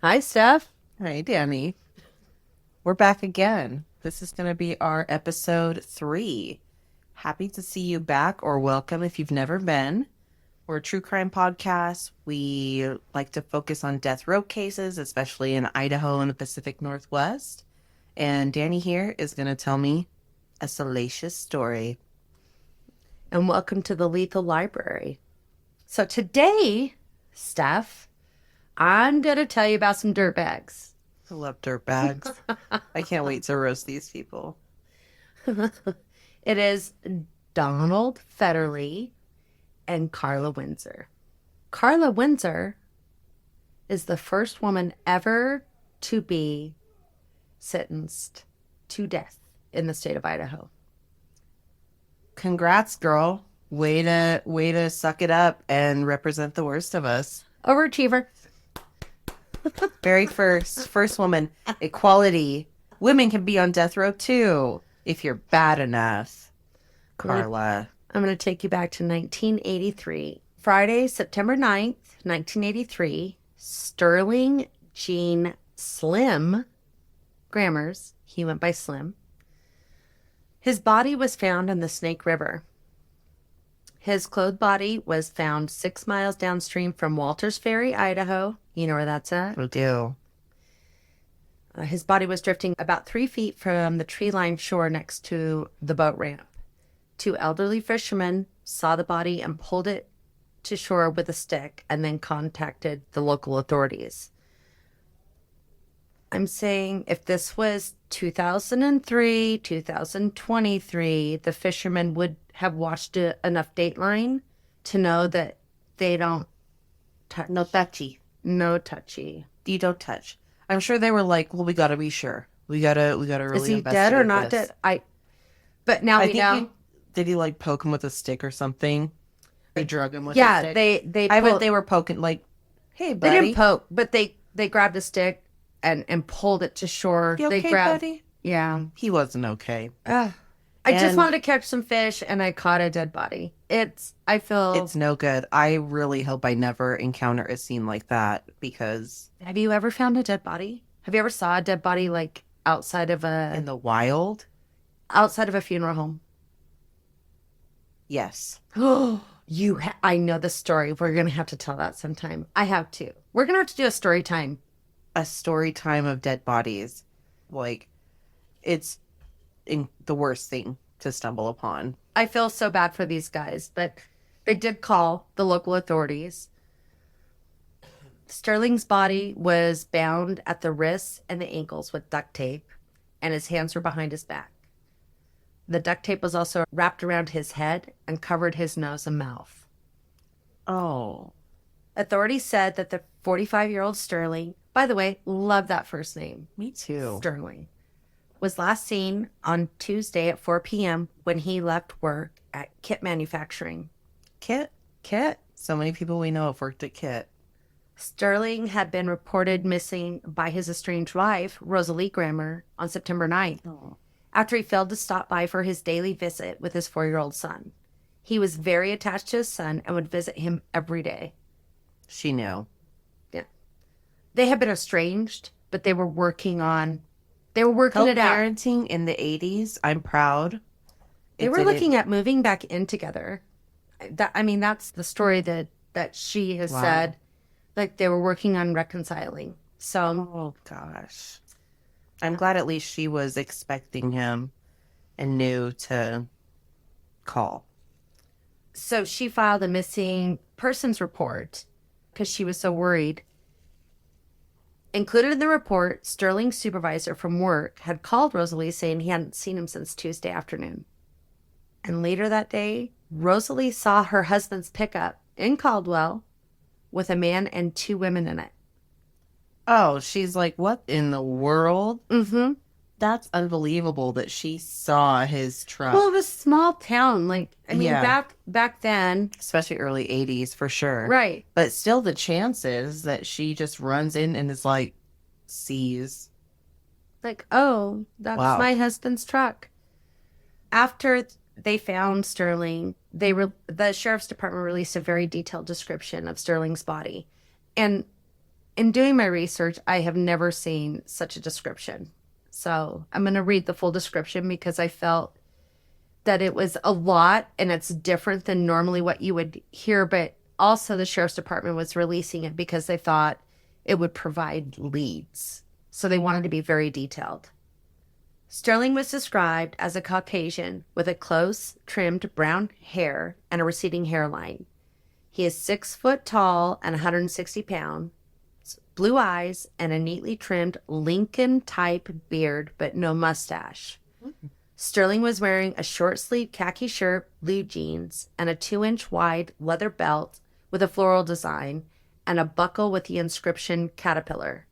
Hi, Steph. Hey, Danny. We're back again. This is going to be our episode 3. Happy to see you back, or welcome if you've never been. We're a true crime podcast. We like to focus on death row cases, especially in Idaho and the Pacific Northwest. And Danny here is going to tell me a salacious story. And welcome to the Lethal Library. So today, Steph, I'm going to tell you about some dirtbags. I love dirt bags. I can't wait to roast these people. It is Donald Fetterly and Karla Windsor. Karla Windsor is the first woman ever to be sentenced to death in the state of Idaho. Congrats, girl. Way to suck it up and represent the worst of us. Overachiever. Very first woman. Equality. Women can be on death row too, if you're bad enough. Karla. I'm going to take you back to 1983. Friday, September 9th, 1983, Sterling Gene Slim Grammars, he went by Slim, his body was found in the Snake River. His clothed body was found 6 miles downstream from Walters Ferry, Idaho. You know where that's at? I do. His body was drifting about 3 feet from the tree-lined shore next to the boat ramp. 2 elderly fishermen saw the body and pulled it to shore with a stick and then contacted the local authorities. I'm saying if this was 2003, 2023, the fishermen would have watched enough Dateline to know that they don't touch. No touchy. No touchy. You don't touch. I'm sure they were like, well, we gotta be sure. We gotta really Is he dead or not this. dead? But now I we think know. did he like poke him with a stick or something? They drug him with a Yeah, stick? they I bet pulled, they were poking like, hey, they buddy. didn't poke, but they grabbed a stick and pulled it to shore. You They okay, grabbed. buddy? Yeah. He wasn't okay. Ugh. I just And- wanted to catch some fish and I caught a dead body. I feel. It's no good. I really hope I never encounter a scene like that because Have you ever found a dead body? Have you ever saw a dead body like outside of in the wild, a funeral home? yes. Oh, I know the story. We're going to have to tell that sometime. I have to. We're going to have to do a story time. A story time of dead bodies. Like, it's the worst thing to stumble upon. I feel so bad for these guys, but they did call the local authorities. Sterling's body was bound at the wrists and the ankles with duct tape, and his hands were behind his back. The duct tape was also wrapped around his head and covered his nose and mouth. Oh, Authorities said that the 45-year-old Sterling, by the way, love that first name, me too. Sterling, was last seen on Tuesday at 4 p.m. when he left work at Kit Manufacturing. Kit? Kit? So many people we know have worked at Kit. Sterling had been reported missing by his estranged wife, Rosalie Grammer, on September 9th, Oh. after he failed to stop by for his daily visit with his 4-year-old son. He was very attached to his son and would visit him every day. She knew. Yeah. They had been estranged, but they were working it out. Parenting in the 80s, I'm proud. They were looking at moving back in together. That's the story that she has Wow. said. Like they were working on reconciling. So, Oh, gosh. I'm glad at least she was expecting him and knew to call. so she filed a missing persons report because she was so worried. Included in the report, Sterling's supervisor from work had called Rosalie saying he hadn't seen him since Tuesday afternoon. And later that day, Rosalie saw her husband's pickup in Caldwell with a man and 2 women in it. Oh, she's like, what in the world? Mm-hmm. That's unbelievable that she saw his truck. Well, it was a small town. Yeah. Back then. Especially early 80s, for sure. Right. But still, the chances that she just runs in and is like, sees. Like, oh, that's Wow. my husband's truck. After they found Sterling, the sheriff's department released a very detailed description of Sterling's body. And in doing my research, I have never seen such a description. So I'm going to read the full description because I felt that it was a lot and it's different than normally what you would hear. But also the sheriff's department was releasing it because they thought it would provide leads. So they wanted to be very detailed. Sterling was described as a Caucasian with a close, trimmed brown hair and a receding hairline. He is 6 foot tall and 160 pounds, blue eyes, and a neatly trimmed Lincoln-type beard, but no mustache. Sterling was wearing a short-sleeved khaki shirt, blue jeans, and a 2-inch wide leather belt with a floral design and a buckle with the inscription Caterpillar.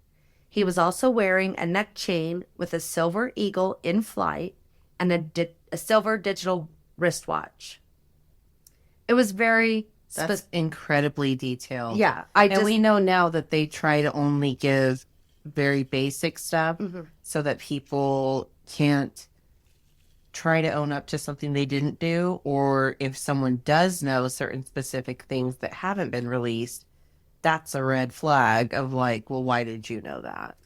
He was also wearing a neck chain with a silver eagle in flight and a silver digital wristwatch. It was very... That's incredibly detailed. Yeah. And we know now that they try to only give very basic stuff so that people can't try to own up to something they didn't do. Or if someone does know certain specific things that haven't been released, that's a red flag of like, well, why did you know that?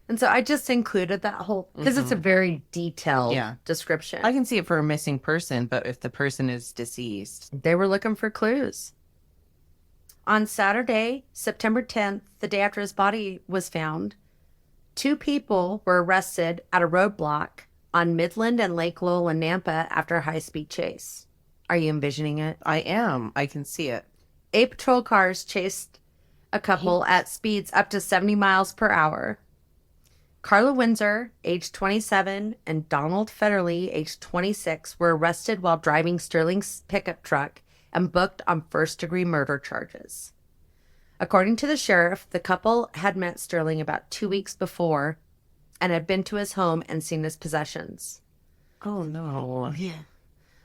And so I just included that whole, because it's a very detailed description. I can see it for a missing person, but if the person is deceased. They were looking for clues. On Saturday, September 10th, the day after his body was found, 2 people were arrested at a roadblock on Midland and Lake Lowell and Nampa after a high-speed chase. Are you envisioning it? I am. I can see it. 8 patrol cars chased a couple at speeds up to 70 miles per hour. Karla Windsor, age 27, and Donald Fetterly, age 26, were arrested while driving Sterling's pickup truck and booked on first-degree murder charges. According to the sheriff, the couple had met Sterling about 2 weeks before and had been to his home and seen his possessions. Oh, no. Yeah.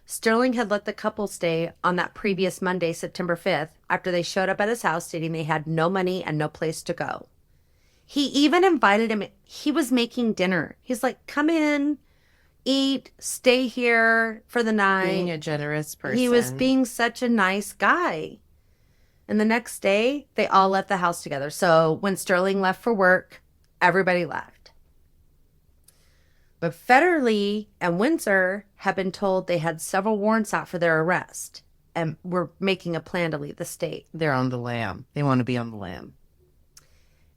Sterling had let the couple stay on that previous Monday, September 5th, after they showed up at his house stating they had no money and no place to go. He even invited him. He was making dinner. He's like, come in, eat, stay here for the night. Being a generous person. He was being such a nice guy. And the next day, they all left the house together. So when Sterling left for work, everybody left. But Fetterly and Windsor had been told they had several warrants out for their arrest and were making a plan to leave the state. They're on the lam. They want to be on the lam.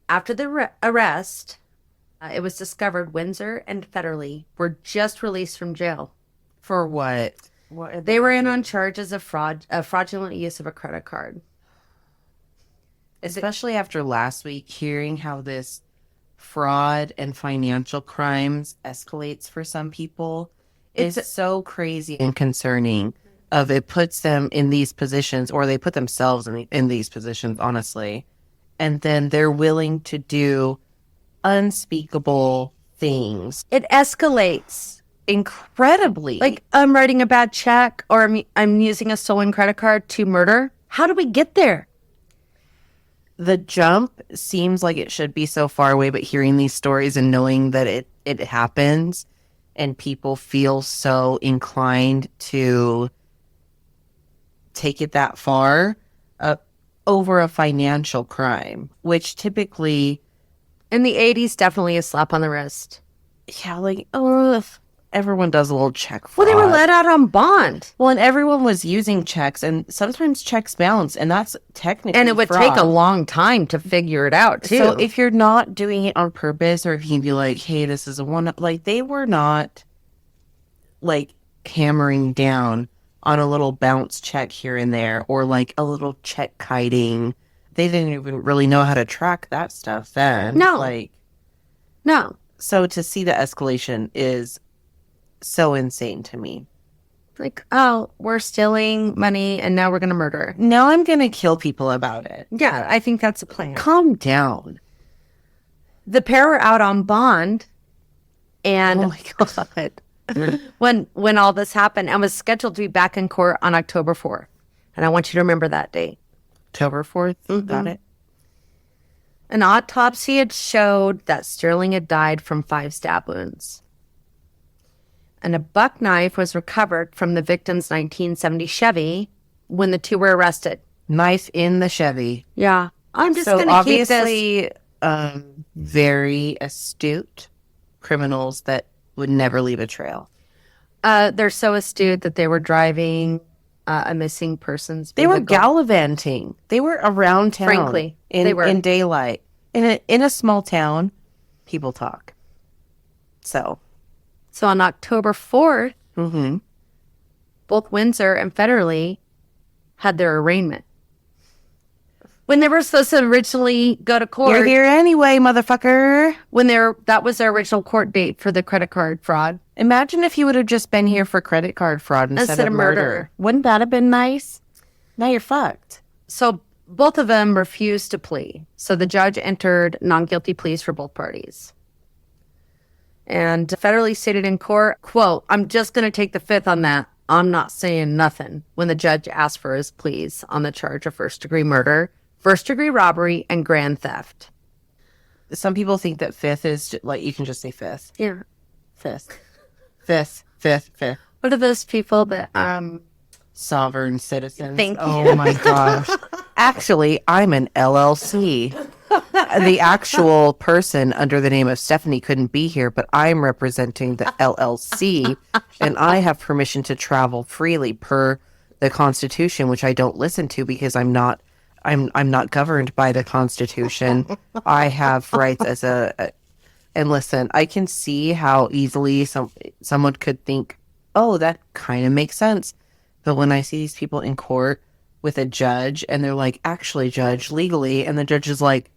After the arrest, it was discovered Windsor and Fetterly were just released from jail. For what? They were in on charges of fraudulent use of a credit card. Especially after last week, hearing how this fraud and financial crimes escalates for some people. It's so crazy and concerning. It puts them in these positions, or they put themselves in these positions, honestly. And then they're willing to do unspeakable things. It escalates Incredibly. like I'm writing a bad check or I'm using a stolen credit card to murder. How do we get there? The jump seems like it should be so far away, but hearing these stories and knowing that it happens and people feel so inclined to take it that far over a financial crime, which typically... In the 80s, definitely a slap on the wrist. Yeah, like, oh, everyone does a little check fraud. Well, they were let out on bond. Well, and everyone was using checks, and sometimes checks bounce, and that's technically And it would fraud. take a long time to figure it out, too. So if you're not doing it on purpose, or if you'd be like, hey, this is a one, like, they were not, like, hammering down on a little bounce check here and there, or, like, a little check kiting. They didn't even really know how to track that stuff then. No. Like, No. so to see the escalation is so insane to me. Like, oh, we're stealing money and now we're going to murder. Now I'm going to kill people about it. Yeah, I think that's a plan. Calm down. The pair were out on bond, and Oh my God. when all this happened, and was scheduled to be back in court on October 4th. And I want you to remember that date. October 4th? Got it. An autopsy had showed that Sterling had died from 5 stab wounds. And a buck knife was recovered from the victim's 1970 Chevy when the two were arrested. Knife in the Chevy. Yeah. I'm just So going to keep this. obviously very astute criminals that would never leave a trail. They're so astute that they were driving a missing person's They were vehicle. gallivanting. They were around town. Frankly, they were. In daylight. In a small town, people talk. So So on October 4th, mm-hmm. both Windsor and Fetterly had their arraignment. When they were supposed to originally go to court. You're here anyway, motherfucker. That was their original court date for the credit card fraud. Imagine if you would have just been here for credit card fraud instead of murder. Wouldn't that have been nice? Now you're fucked. So both of them refused to plea. So the judge entered non-guilty pleas for both parties. And Fetterly stated in court, quote, "I'm just going to take the fifth on that. I'm not saying nothing," when the judge asked for his pleas on the charge of first-degree murder, first-degree robbery, and grand theft. Some people think that fifth is like, you can just say fifth. Yeah. Fifth. Fifth. What are those people that, Sovereign citizens. Thank you. Oh my gosh. Actually, I'm an LLC. The actual person under the name of Stephanie couldn't be here, but I'm representing the LLC, and I have permission to travel freely per the Constitution, which I don't listen to because I'm not governed by the Constitution. I have rights as and listen, I can see how easily someone could think, oh, that kind of makes sense. But when I see these people in court with a judge and they're like, actually, judge, legally, and the judge is like,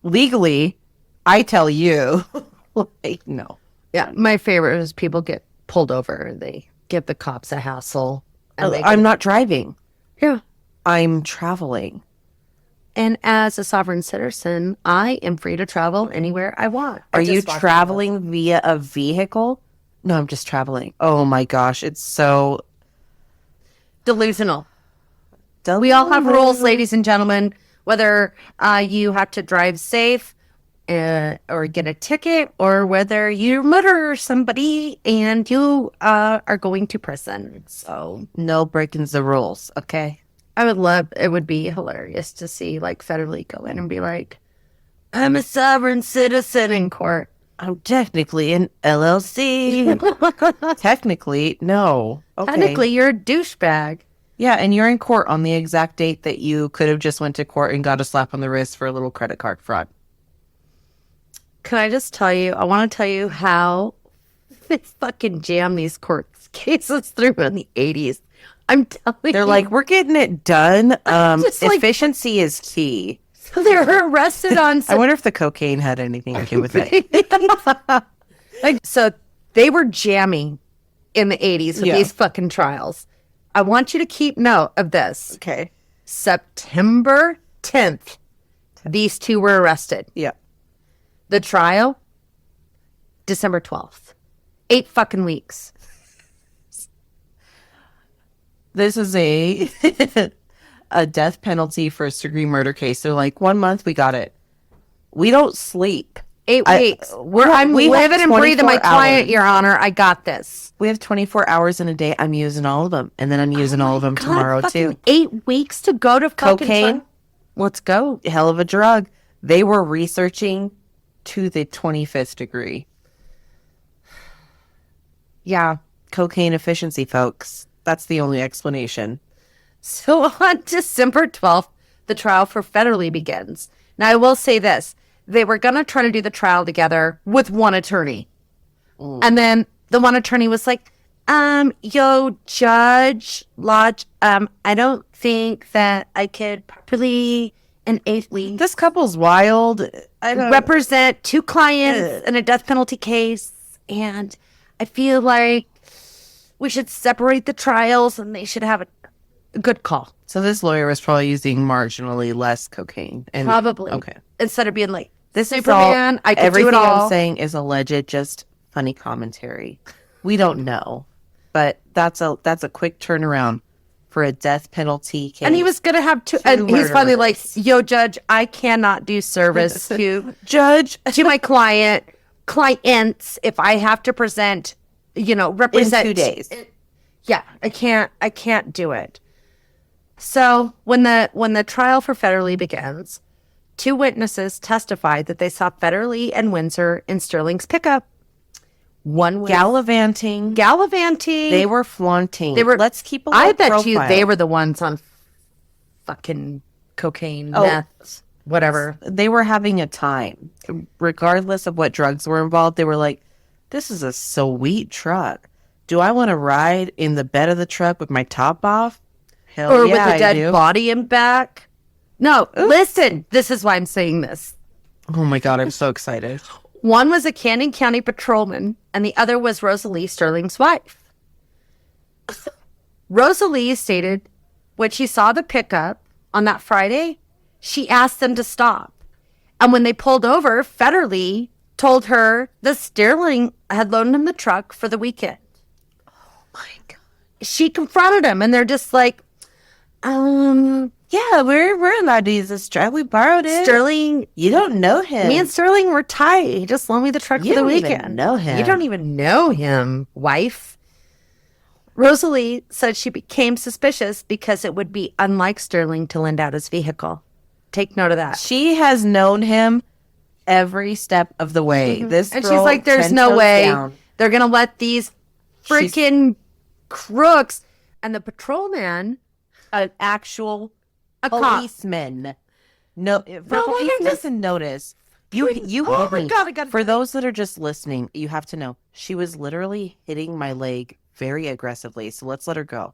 legally, I tell you. Like, no. Yeah, my favorite is people get pulled over. They give the cops a hassle. I'm not driving. Yeah. I'm traveling. And as a sovereign citizen, I am free to travel anywhere I want. Are you traveling via a vehicle? No, I'm just traveling. Oh my gosh, it's so delusional. We all have rules, ladies and gentlemen, whether you have to drive safe or get a ticket, or whether you murder somebody and you are going to prison. So no breaking the rules, okay? It would be hilarious to see like Fetterly go in and be like, "I'm a sovereign citizen" in court. I'm technically an LLC. Technically, no. Okay. Technically, you're a douchebag. Yeah, and you're in court on the exact date that you could have just went to court and got a slap on the wrist for a little credit card fraud. Can I just tell you, I want to tell you how they fucking jammed these court cases through in the 80s. I'm telling you. They're like, we're getting it done. Efficiency is key. So they were arrested on... I wonder if the cocaine had anything to do with it. So they were jamming in the 80s with these fucking trials. I want you to keep note of this. Okay. September 10th, these two were arrested. Yeah. The trial, December 12th. 8 fucking weeks. This is a death penalty first-degree murder case. They're like, 1 month, we got it. We don't sleep. 8 weeks. I'm living and breathing my client, Your Honor. I got this. We have 24 hours in a day. I'm using all of them. And then I'm using all of them tomorrow, too. 8 weeks to go to fucking cocaine. Let's go. Hell of a drug. They were researching to the 25th degree. Yeah. Cocaine efficiency, folks. That's the only explanation. So on December 12th, the trial for Fetterly begins. Now, I will say this. They were going to try to do the trial together with one attorney. And then the one attorney was like, Judge Lodge, I don't think that I could properly in 8 weeks. This couple's wild. I don't represent 2 clients in a death penalty case. And I feel like we should separate the trials and they should have a good call. So this lawyer was probably using marginally less cocaine. Probably. Okay. Instead of being like, this Superman, is all, I can everything do it all. I'm saying is alleged, just funny commentary. We don't know. But that's a quick turnaround for a death penalty case. And he was going to have 2, and he's finally like, yo, Judge, I cannot do service to my clients if I have to present, represent. In 2 days. Yeah, I can't do it. So when the trial for Fetterly begins, 2 witnesses testified that they saw Fetterly and Windsor in Sterling's pickup. One was Gallivanting. They were flaunting. Let's keep a low I bet profile. you they were the ones on fucking cocaine, meth, whatever. They were having a time. Regardless of what drugs were involved, they were like, this is a sweet truck. Do I want to ride in the bed of the truck with my top off? Hell Or yeah, with a dead I do. body in back? No, listen. This is why I'm saying this. Oh my God, I'm so excited. One was a Canyon County patrolman, and the other was Rosalie Sterling's wife. Rosalie stated when she saw the pickup on that Friday, she asked them to stop. And when they pulled over, Fetterly told her that Sterling had loaned him the truck for the weekend. Oh my God. She confronted him, and they're just like, Yeah, we're allowed to use this truck. We borrowed it. Sterling, You don't know him. me and Sterling were tight. He just loaned me the truck You for the don't even weekend. know him. You don't even know him, wife. Rosalie said she became suspicious because it would be unlike Sterling to lend out his vehicle. Take note of that. She has known him every step of the way. This And she's girl, like, there's 10 no toes way down. they're going to let these freaking crooks. And the patrolman, An actual a cop. policeman. No, for No, policemen just- to notice. You Oh hit my me. God, I got For those that are just listening, you have to know she was literally hitting my leg very aggressively. So let's let her go.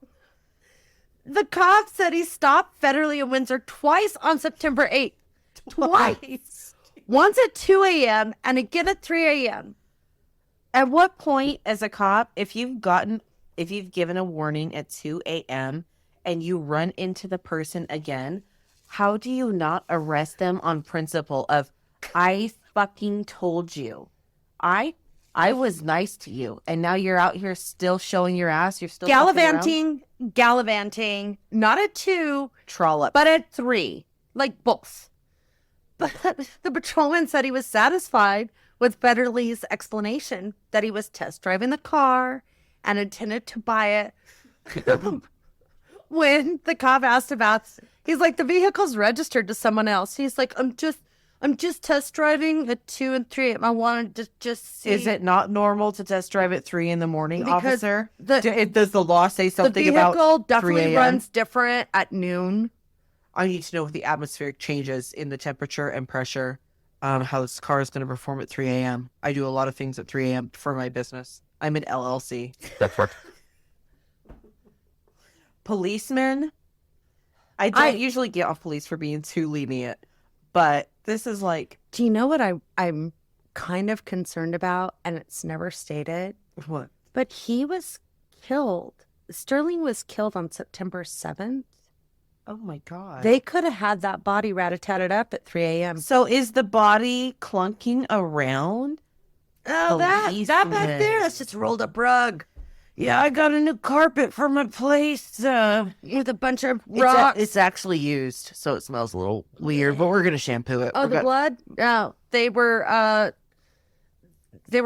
The cop said he stopped Fetterly and Windsor twice on September 8th. Twice. Once at 2 a.m. and again at 3 a.m. At what point, as a cop, if you've given a warning at 2 a.m. and you run into the person again, how do you not arrest them on principle of, I fucking told you. I was nice to you, and now you're out here still showing your ass. You're still Gallivanting, not at 2, trollop. but at 3, like both. But the patrolman said he was satisfied with Fetterly's explanation that he was test driving the car and intended to buy it. When the cop asked about, he's like, the vehicle's registered to someone else. He's like, I'm just test driving at 2 and 3. I wanted to just see. Is it not normal to test drive at 3 in the morning, Because officer? the- Does the law say The something vehicle about 3 definitely a.m.? runs different at noon. I need to know if the atmospheric changes in the temperature and pressure, how this car is going to perform at 3 a.m. I do a lot of things at 3 a.m. for my business. I'm an LLC. That's right. Policemen, I don't usually get off police for being too lenient, but this is like, Do you know what I'm kind of concerned about? And it's never stated. what? But he was killed. Sterling was killed on September 7th. Oh my God. They could have had that body rat-a-tatted up at 3 a.m. So is the body clunking around? Oh, that back there, that's just a rolled up rug Yeah, I got a new carpet for my place. with a bunch of rocks. It's actually used, so it smells a little weird, but we're going to shampoo it. Oh, the blood? No, they were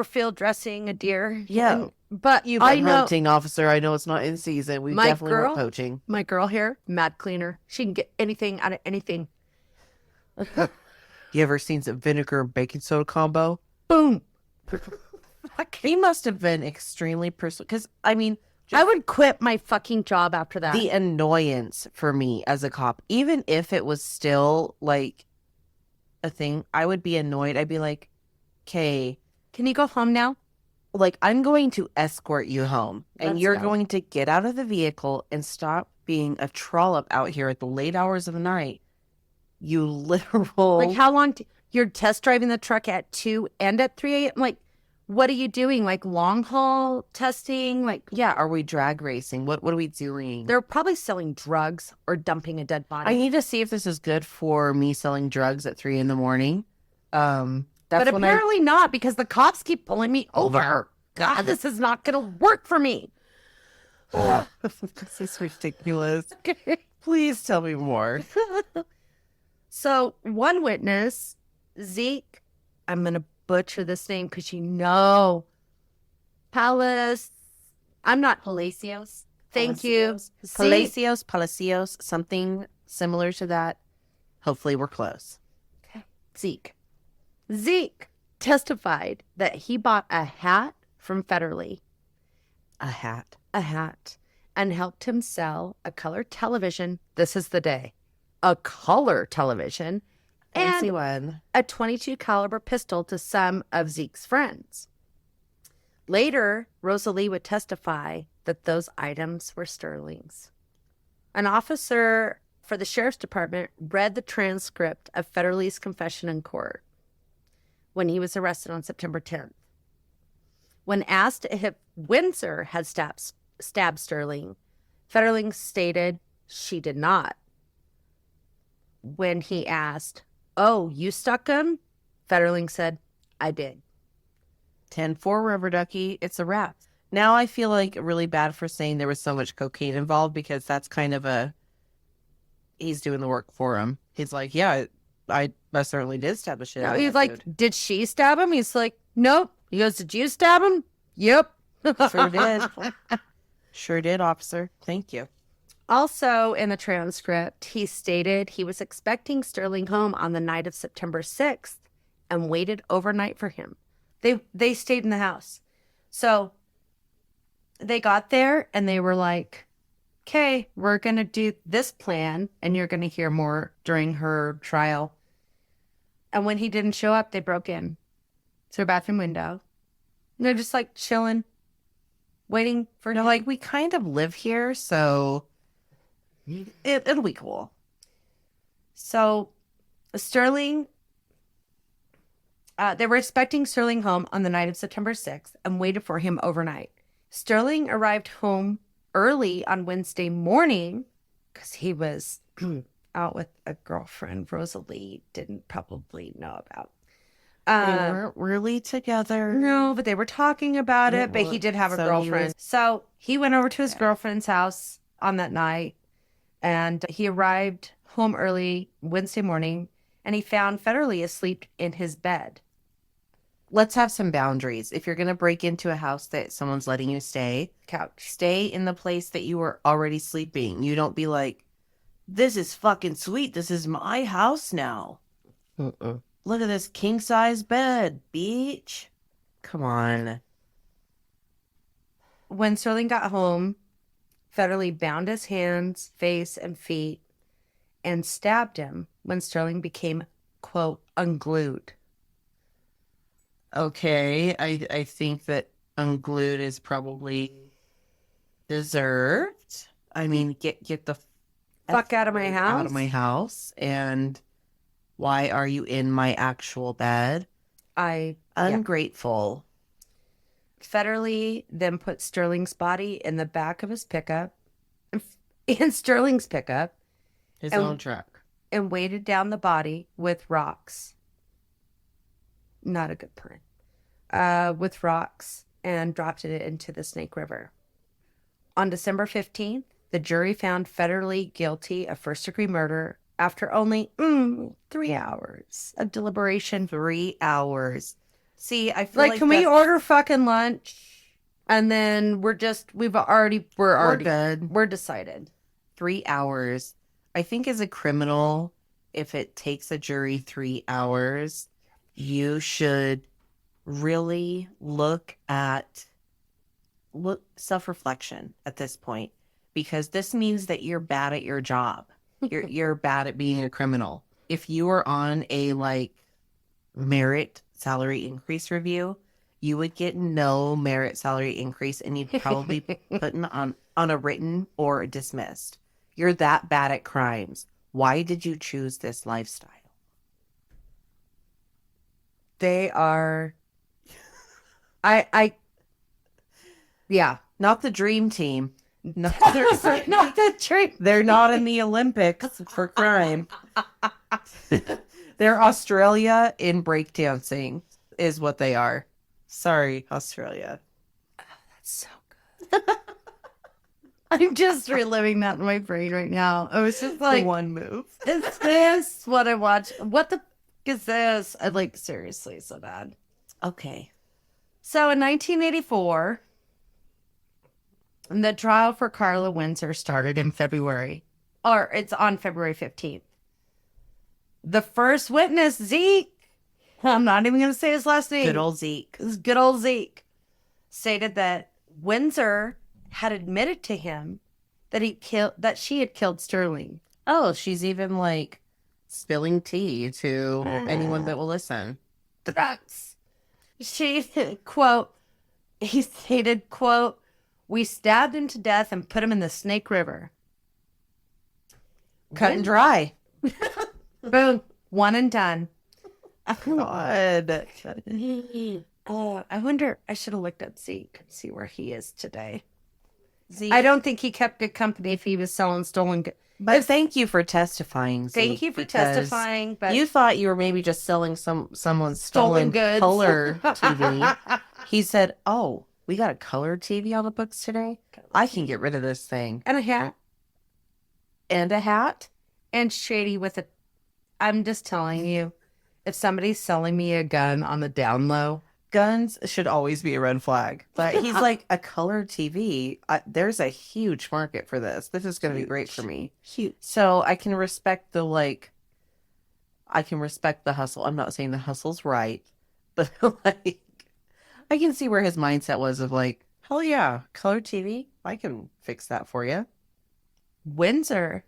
field dressing a deer. Yeah. But You've I been know hunting, officer. I know it's not in season. We My definitely girl- weren't poaching. my girl here, mad cleaner. She can get anything out of anything. You ever seen some vinegar and baking soda combo? Boom. He must have been extremely personal. Because, I mean, I would quit my fucking job after that. the annoyance for me as a cop, even if it was still like a thing, I would be annoyed. I'd be like, okay, Can you go home now? like, I'm going to escort you home, and Let's you're go. going to get out of the vehicle and stop being a trollop out here at the late hours of the night. You literal. Like, how long? You're test driving the truck at 2 and at 3 a.m.? Like, what are you doing? Like, long haul testing? Like, Yeah, are we drag racing? What are we doing? they're probably selling drugs or dumping a dead body. I need to see if this is good for me selling drugs at 3 a.m. That's but when apparently not, because the cops keep pulling me over. God, this is not going to work for me. This is ridiculous. Please tell me more. So one witness, Zeke, I'm going to butcher this name because you know, I'm not Palacios. Thank you. Palacios, something similar to that. Hopefully we're close. Zeke. Zeke testified that he bought a hat from Fetterly, A hat. and helped him sell a color television. This is the day. A color television Fancy and one. a .22 caliber pistol to some of Zeke's friends. Later, Rosalie would testify that those items were Sterling's. An officer for the sheriff's department read the transcript of Fetterly's confession in court when he was arrested on September 10th. When asked if Windsor had stabbed Sterling, Fetterling stated she did not. When he asked, "Oh, you stuck him?" Fetterling said, "I did." 10-4, Rubber Ducky. It's a wrap. Now I feel like really bad for saying there was so much cocaine involved, because that's kind of he's doing the work for him. He's like, yeah, I certainly did stab the shit out No, of he's that like, dude. "Did she stab him?" He's like, "Nope." He goes, "Did you stab him?" "Yep." Sure did. Sure did, officer. Thank you. Also, in the transcript, he stated he was expecting Sterling home on the night of September 6th and waited overnight for him. They stayed in the house. So they got there and they were like, "Okay, we're going to do this plan," and you're going to hear more during her trial. And when he didn't show up, they broke in to her bathroom window. And they're just like chilling, waiting for They're like, we kind of live here, so it'll be cool. So Sterling, they were expecting Sterling home on the night of September 6th and waited for him overnight. Sterling arrived home early on Wednesday morning because he was out with a girlfriend Rosalie didn't probably know about. They weren't really together. No, but they were talking about it, but he did have a girlfriend. So he went over to his girlfriend's house on that night, and he arrived home early Wednesday morning, and he found Fetterly asleep in his bed. Let's have some boundaries. If you're going to break into a house that someone's letting you stay, Couch. stay in the place that you were already sleeping. You don't be like, this is fucking sweet. This is my house now. Look at this king-size bed, bitch. Come on. When Sterling got home, Fetterly bound his hands, face, and feet and stabbed him when Sterling became, quote, unglued. Okay, I think that unglued is probably deserved. I mean, get the Fuck out of my house. Out of my house. And why are you in my actual bed? Ungrateful. Fetterly then put Sterling's body in the back of his pickup, in Sterling's pickup, His own truck. and weighted down the body with rocks. Not a good pun. With rocks, and dropped it into the Snake River. On December 15th, the jury found Fetterly guilty of first-degree murder after only 3 hours of deliberation. 3 hours. See, I feel like Can we order fucking lunch? And then we're decided. 3 hours. I think as a criminal, if it takes a jury 3 hours, you should really look self-reflection at this point, because this means that you're bad at your job. You're bad at being a criminal. If you were on a merit salary increase review, you would get no merit salary increase, and you'd probably put on a written or dismissed. You're that bad at crimes. Why did you choose this lifestyle? They are. Yeah. Not the dream team. Not the trick. They're not in the Olympics for crime. They're Australia in breakdancing is what they are. Sorry, Australia. Oh, that's so good. I'm just reliving that in my brain right now. I was just like, the one move. Is this what I watch? What the f- is this? I seriously so bad. Okay. So in 1984, the trial for Karla Windsor started in February. Or it's on February 15th. The first witness, Zeke, I'm not even going to say his last name. Good old Zeke. This good old Zeke stated that Windsor had admitted to him that she had killed Sterling. Oh, she's even like spilling tea to anyone that will listen. Drugs. She quote. He stated, quote, "We stabbed him to death and put him in the Snake River." Cut and dry. Boom. One and done. God. I wonder, I should have looked up Zeke and see where he is today. Zeke. I don't think he kept good company if he was selling stolen goods. But thank you for testifying, Zeke. Thank you for testifying. But you thought you were maybe just selling someone's stolen goods. color TV. He said, "Oh, we got a color TV on the books today. I can get rid of this thing." And a hat. And a hat. And shady with a... I'm just telling you, if somebody's selling me a gun on the down low... Guns should always be a red flag. But he's like, a color TV? There's a huge market for this. This is going to be great for me. Huge. So I can respect the hustle. I'm not saying the hustle's right. But like, I can see where his mindset was of like, hell yeah, color TV? I can fix that for you. Windsor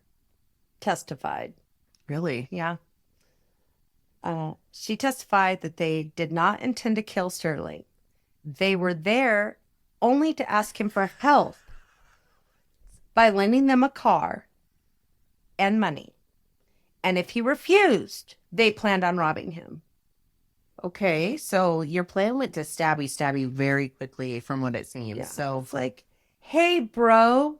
testified. Really? Yeah. She testified that they did not intend to kill Sterling. They were there only to ask him for help by lending them a car and money. And if he refused, they planned on robbing him. Okay, so your plan went to stabby very quickly from what it seems. Yeah. So It's like, hey, bro,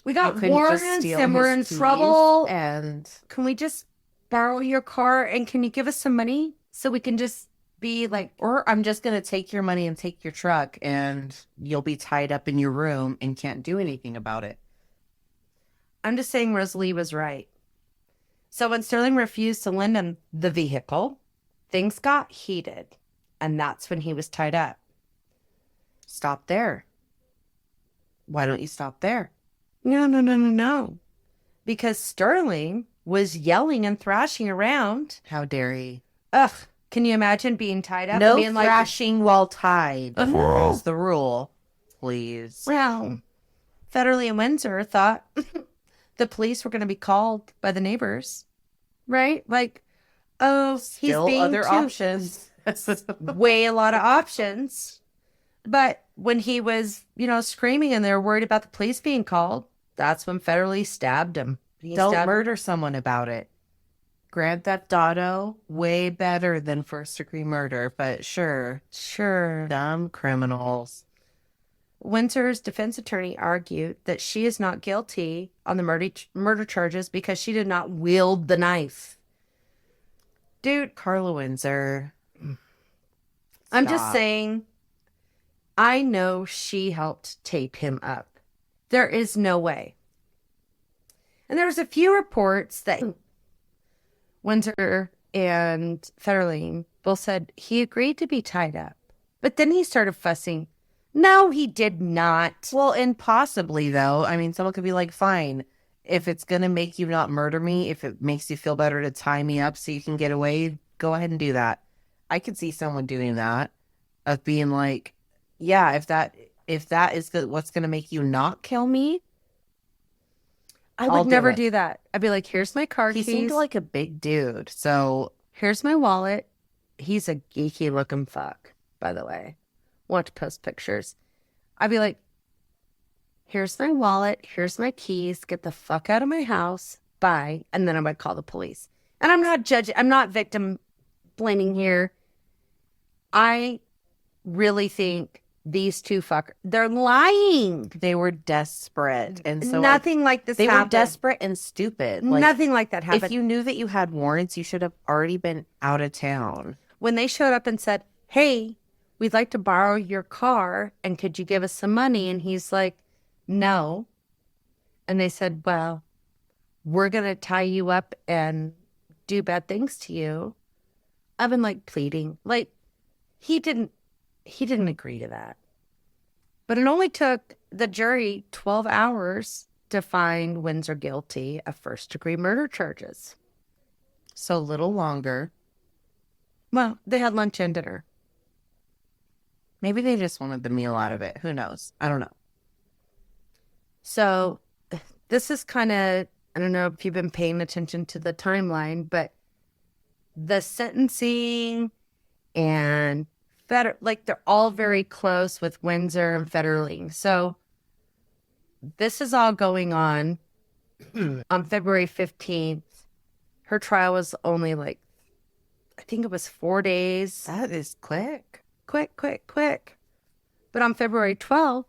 we got couldn't just warrants steal and we're in his keys trouble. and Can we just borrow your car and can you give us some money so we can just be like... Or I'm just going to take your money and take your truck and you'll be tied up in your room and can't do anything about it. I'm just saying Rosalie was right. So when Sterling refused to lend him the vehicle, things got heated. And that's when he was tied up. Stop there. Why don't you stop there? No. Because Sterling was yelling and thrashing around. How dare he? Ugh. Can you imagine being tied up? No and being thrashing while tied. Uh-huh. Is the rule. Please. Well, Fetterly and Windsor thought the police were going to be called by the neighbors. Right? Like, oh, he's Still being other too... options. Way a lot of options. But when he was, screaming and they were worried about the police being called, that's when Fetterly stabbed him. Don't murder someone about it. Grand Theft Auto, way better than first-degree murder, but sure. Dumb criminals. Windsor's defense attorney argued that she is not guilty on the murder charges because she did not wield the knife. Dude, Karla Windsor. I'm just saying, I know she helped tape him up. There is no way. And there was a few reports that Windsor and Fetterly both said he agreed to be tied up. But then he started fussing. No, he did not. Well, and possibly, though. I mean, someone could be like, fine, if it's going to make you not murder me, if it makes you feel better to tie me up so you can get away, go ahead and do that. I could see someone doing that, of being like, yeah, if that is what's going to make you not kill me, I would never do that. I'd be like, here's my car keys. He seemed like a big dude, so here's my wallet. He's a geeky looking fuck, by the way. Want to post pictures. I'd be like, here's my wallet. Here's my keys. Get the fuck out of my house. Bye. And then I would call the police. And I'm not judging. I'm not victim blaming here. I really think these two fuckers, they're lying. They were desperate. And so nothing like this happened. They were desperate and stupid. Nothing like that happened. If you knew that you had warrants, you should have already been out of town. When they showed up and said, hey, we'd like to borrow your car and could you give us some money? And he's like, no. And they said, well, we're going to tie you up and do bad things to you. I've been like pleading. Like, he didn't agree to that. But it only took the jury 12 hours to find Windsor guilty of first-degree murder charges. So a little longer. Well, they had lunch and dinner. Maybe they just wanted the meal out of it. Who knows? I don't know. So this is kind of, I don't know if you've been paying attention to the timeline, but the sentencing and they're all very close with Windsor and Fetterly. So this is all going on February 15th. Her trial was only like, I think it was 4 days. That is quick. Quick. But on February 12th,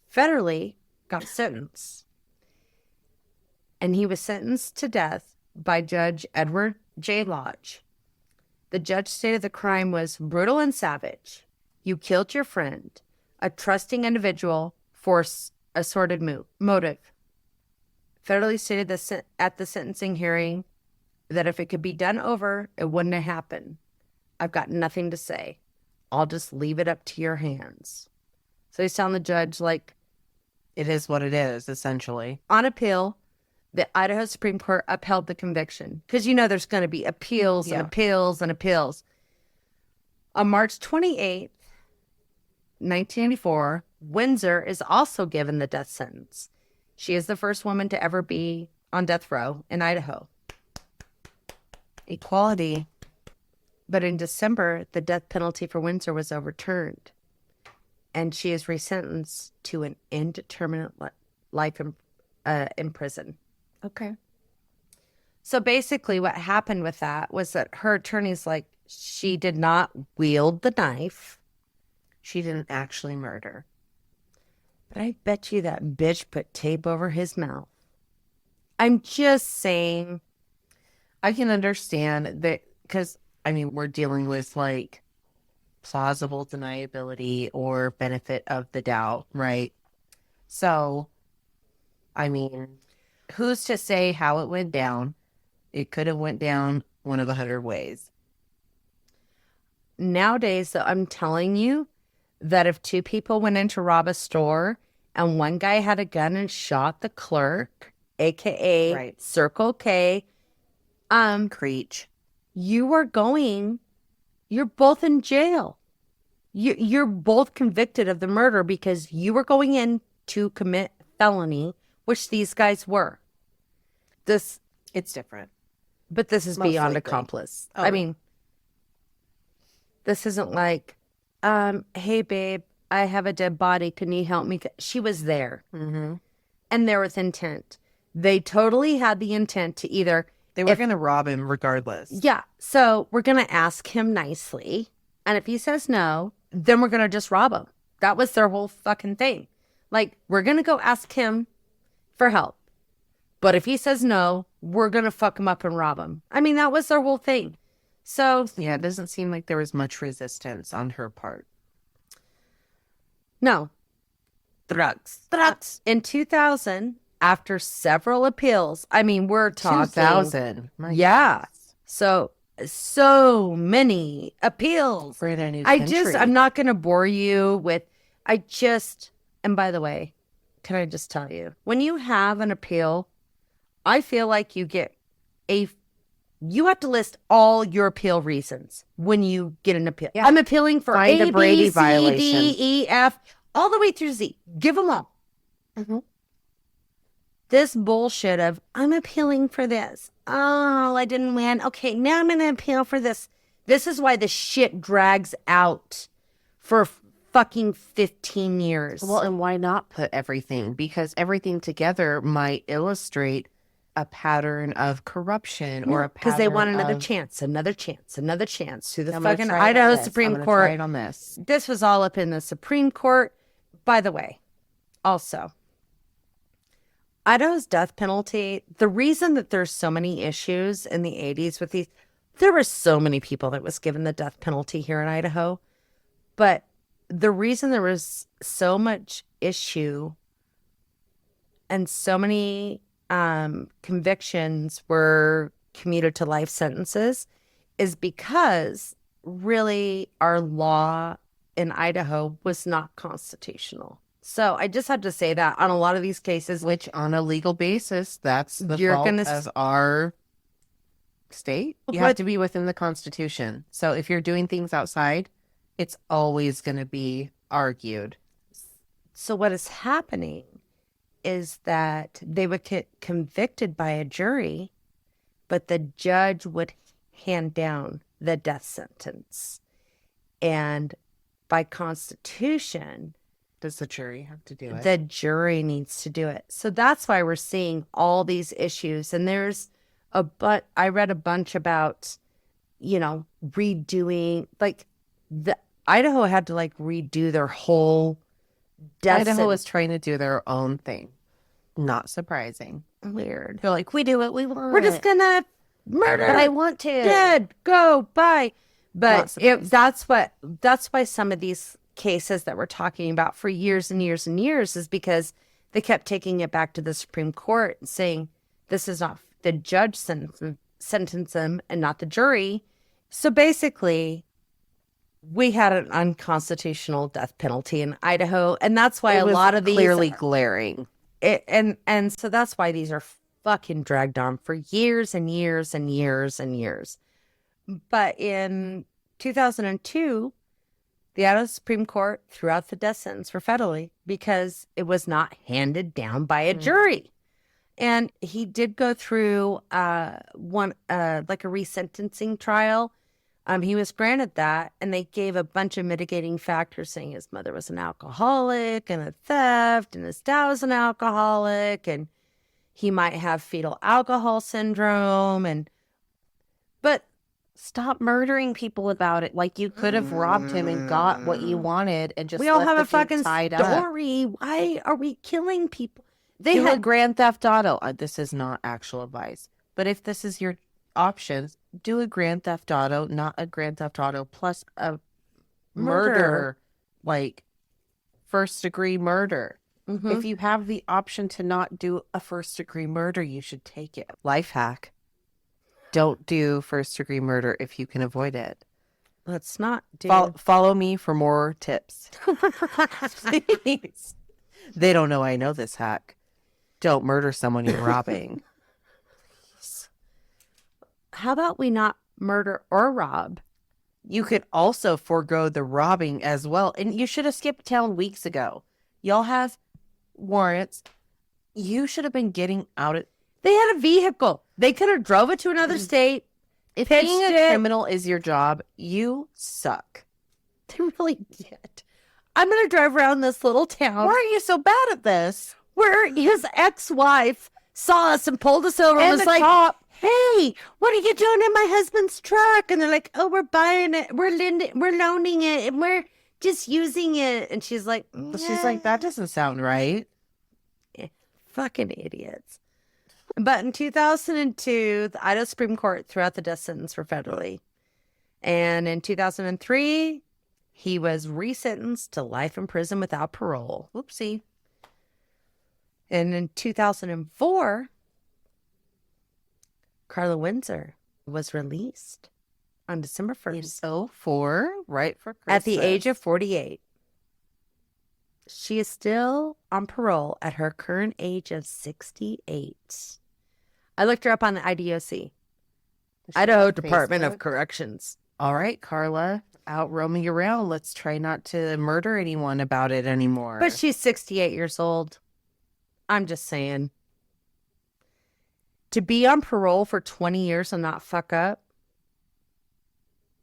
Fetterly got sentenced. And he was sentenced to death by Judge Edward J. Lodge. The judge stated the crime was brutal and savage. You killed your friend, a trusting individual, for a sordid motive. Fetterly stated at the sentencing hearing that if it could be done over, it wouldn't have happened. I've got nothing to say. I'll just leave it up to your hands. So he's telling the judge, like, it is what it is, essentially. On appeal, the Idaho Supreme Court upheld the conviction. Because you know there's going to be appeals and appeals and appeals. On March 28th, 1984, Windsor is also given the death sentence. She is the first woman to ever be on death row in Idaho. Equality. But in December, the death penalty for Windsor was overturned. And she is resentenced to an indeterminate life in prison. Okay. So basically what happened with that was that her attorney's like, she did not wield the knife. She didn't actually murder. But I bet you that bitch put tape over his mouth. I'm just saying. I can understand that because, I mean, we're dealing with like plausible deniability or benefit of the doubt, right? So, I mean, who's to say how it went down? It could have went down one of 100 ways. Nowadays, though, I'm telling you that if two people went in to rob a store and one guy had a gun and shot the clerk, aka Circle K, Creech, you're both in jail. You're both convicted of the murder because you were going in to commit felony, which these guys were. It's different. But this is Most beyond likely. accomplice. Oh. I mean, this isn't like, hey, babe, I have a dead body. Can you help me? She was there. Mm-hmm. And there was intent. They totally had the intent to either... They were going to rob him regardless. Yeah. So we're going to ask him nicely. And if he says no, then we're going to just rob him. That was their whole fucking thing. Like, we're going to go ask him for help. But if he says no, we're going to fuck him up and rob him. I mean, that was their whole thing. So... yeah, it doesn't seem like there was much resistance on her part. No. Drugs. In 2000, after several appeals, I mean, we're talking... 2000. Yeah. So many appeals. For a new country. I'm not going to bore you with... And by the way, can I just tell you, when you have an appeal, I feel like you have to list all your appeal reasons when you get an appeal. Yeah. I'm appealing for Find a Brady C, violation. D, E, F, all the way through Z. Give them all. Mm-hmm. This bullshit of, I'm appealing for this. Oh, I didn't win. Okay, now I'm going to appeal for this. This is why the shit drags out for fucking 15 years. Well, and why not put everything? Because everything together might illustrate a pattern of corruption or a pattern because they want another of, chance through the I'm fucking gonna try it Idaho on this. Supreme I'm gonna Court. try it on this. This was all up in the Supreme Court. By the way, also, Idaho's death penalty, the reason that there's so many issues in the 80s with these, there were so many people that was given the death penalty here in Idaho. But the reason there was so much issue and so many convictions were commuted to life sentences is because really our law in Idaho was not constitutional. So I just had to say that on a lot of these cases, Which on a legal basis, that's the You're fault gonna of our state. You But- have to be within the Constitution. So if you're doing things outside, it's always going to be argued. So what is happening is that they would get convicted by a jury, but the judge would hand down the death sentence. And by Constitution, Does the jury have to do it? the jury needs to do it. So that's why we're seeing all these issues. And there's I read a bunch about, redoing, like the Idaho had to like redo their whole death Idaho sentence. is trying to do their own thing. Not surprising. Weird. They're like, we do what we want. We're just gonna murder. But I want to. Dead. Go. Bye. Not But that's why some of these cases that we're talking about for years and years and years is because they kept taking it back to the Supreme Court and saying this is not the judge sentence them and not the jury. So basically, we had an unconstitutional death penalty in Idaho, and that's why It a was lot of these clearly glaring. and so that's why these are fucking dragged on for years and years and years and years. But in 2002, the Idaho Supreme Court threw out the death sentence for Fetterly because it was not handed down by a jury. And he did go through like a resentencing trial. He was granted that, and they gave a bunch of mitigating factors, saying his mother was an alcoholic and a theft, and his dad was an alcoholic, and he might have fetal alcohol syndrome. But Stop murdering people about it. Like, you could have robbed him and got what you wanted and just we all left have the a dude fucking tied up. story. Why are we killing people? They Do a had Grand Theft Auto. This is not actual advice. But if this is your options, do a Grand Theft Auto, not a Grand Theft Auto plus a murder, like first-degree murder. Mhm. If you have the option to not do a first-degree murder, you should take it. Life hack. Don't do first-degree murder if you can avoid it. Let's not do. Follow me for more tips. Please. They don't know I know this hack. Don't murder someone you're robbing. How about we not murder or rob? You could also forego the robbing as well. And you should have skipped town weeks ago. Y'all have warrants. You should have been getting out of... They had a vehicle. They could have drove it to another state. If pitched being a it. criminal is your job, you suck. They really did. I'm going to drive around this little town Why are you so bad at this? where his ex-wife saw us and pulled us over and And was the like, cop. hey, what are you doing in my husband's truck? And they're like, oh, we're buying it. We're loaning it. And we're just using it. And she's like, She's like, that doesn't sound right. fucking idiots. But in 2002, the Idaho Supreme Court threw out the death sentence for Fetterly. And in 2003, he was resentenced to life in prison without parole. Whoopsie. And in 2004, Karla Windsor was released on December 1st 04, right for Christmas. at the age of 48. She is still on parole at her current age of 68. I looked her up on the IDOC, Idaho Department of Corrections. All right, Karla, out roaming around. Let's try not to murder anyone about it anymore. But she's 68 years old. I'm just saying. To be on parole for 20 years and not fuck up,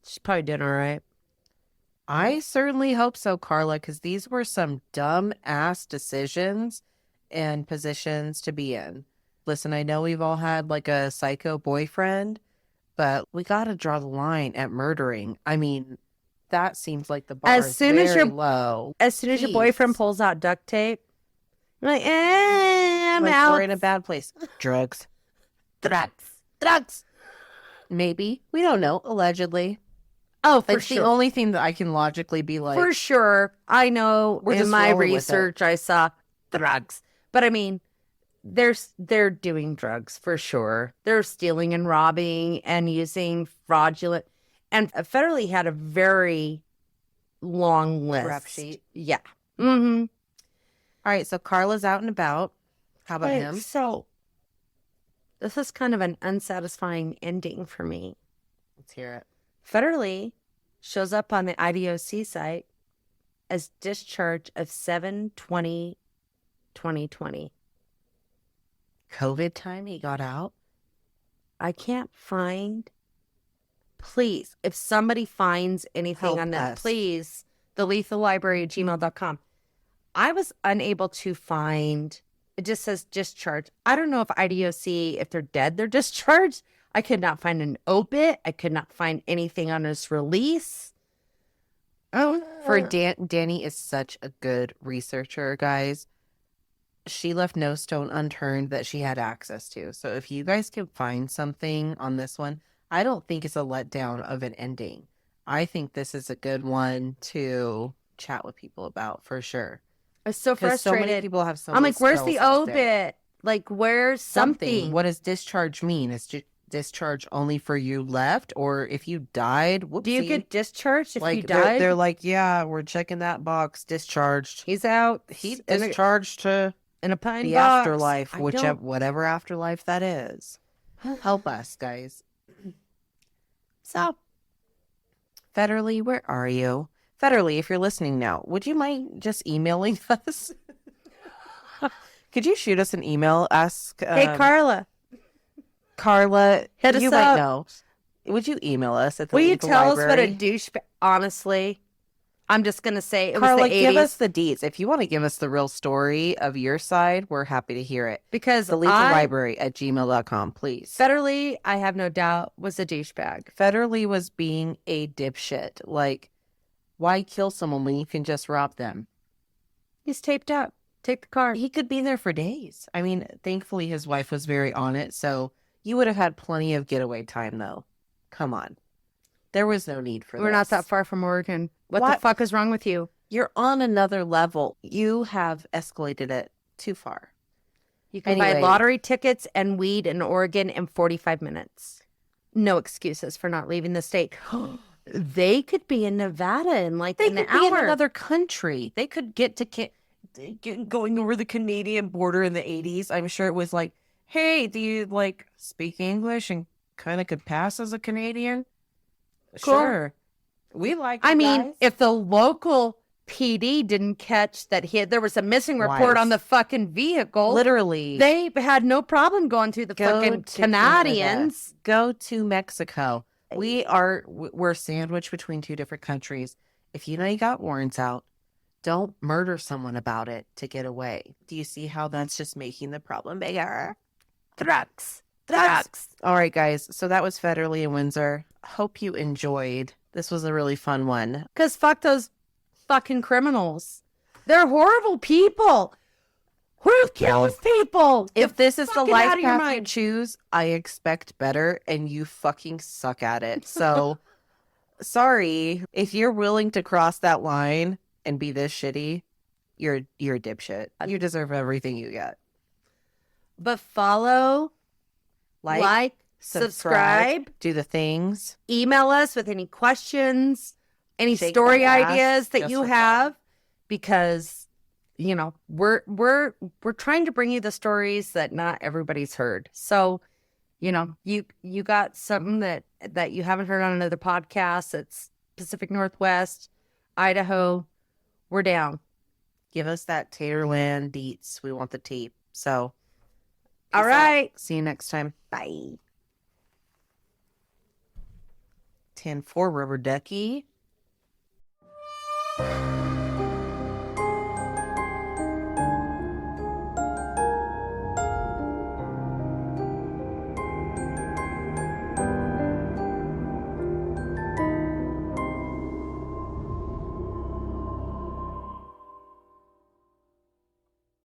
she's probably doing all right. I certainly hope so, Karla, because these were some dumb-ass decisions and positions to be in. Listen, I know we've all had like a psycho boyfriend, but we got to draw the line at murdering. I mean, that seems like the bar As is soon as very your- low. As soon as your Jeez. boyfriend pulls out duct tape, you're like, I'm Like, out. we're in a bad place. Drugs. Drugs. Maybe. We don't know. Allegedly. Oh, for It's sure. the only thing that I can logically be like, For sure. I know We're in just my rolling with it. research I saw drugs. But I mean, they're doing drugs for sure. They're stealing and robbing and using fraudulent. And Federally had a very long list. Rap sheet. Yeah. Mm-hmm. all right, so Karla's out and about. How about him? So This is kind of an unsatisfying ending for me. Let's hear it. Fetterly shows up on the IDOC site as discharge of 7/20/2020. COVID time he got out? I can't find. Please, if somebody finds anything Help on that, us. please, thelethalibrary@gmail.com. I was unable to find, it just says discharge. I don't know if IDOC, if they're dead, they're discharged. I could not find an obit. I could not find anything on his release. Oh, Dani is such a good researcher, guys. She left no stone unturned that she had access to. So if you guys can find something on this one, I don't think it's a letdown of an ending. I think this is a good one to chat with people about for sure. I was so Because so frustrated. many people have so I'm many like, where's the spells out there. obit? Like, where's something? What does discharge mean? Is discharge only for you left? Or if you died, whoopsie. Do you get discharged if like you died? they're like, yeah, we're checking that box, discharged. He's out. He's in a- discharged to in a pine the box. afterlife, I whichever don't- whatever afterlife that is. Help us, guys. So, Fetterly, where are you? Fetterly, if you're listening now, would you mind just emailing us? Could you shoot us an email? Ask Hey, Karla, Karla, hit us you up. might know. Would you email us at the Will you Legal tell us what a Library? douche? Honestly, I'm just gonna say it Karla, was the 80s. give us the deets. If you want to give us the real story of your side, we're happy to hear it. because The Legal Library at gmail.com, please. Fetterly, I have no doubt, was a douchebag. Fetterly was being a dipshit. Like, why kill someone when you can just rob them? He's taped up. Take the car. He could be there for days. I mean, thankfully his wife was very on it, so you would have had plenty of getaway time, though. Come on. There was no need for We're not that far from Oregon. What the fuck is wrong with you? You're on another level. You have escalated it too far. You can buy lottery tickets and weed in Oregon in 45 minutes. No excuses for not leaving the state. They could be in Nevada in like They an could hour. be in another country. They could get to going over the Canadian border in the 80s. I'm sure it was like, hey, do you like speak English and kind of could pass as a Canadian? Cool. Sure. We like you I mean, guys. if the local PD didn't catch that there was a missing report Wife. on the fucking vehicle, Literally, they had no problem going through the Go fucking to Canadians. go to Mexico. We're sandwiched between two different countries. If you know you got warrants out, don't murder someone about it to get away. Do you see how that's just making the problem bigger? Drugs. All right, guys. So that was Fetterly and Windsor. Hope you enjoyed. This was a really fun one. Because fuck those fucking criminals. They're horrible people. Who kills people? If this is the fucking life out of your path you mind. choose, I expect better, and you fucking suck at it. So, sorry. If you're willing to cross that line and be this shitty, you're a dipshit. You deserve everything you get. But follow, like, subscribe, do the things. email us with any questions, any Shake story that ass ideas that just you for have, because we're trying to bring you the stories that not everybody's heard. So, you got something that you haven't heard on another podcast. It's Pacific Northwest, Idaho. We're down. Give us that Taterland deets. We want the tape. So, All right. see you next time. Bye. 10-4 rubber ducky.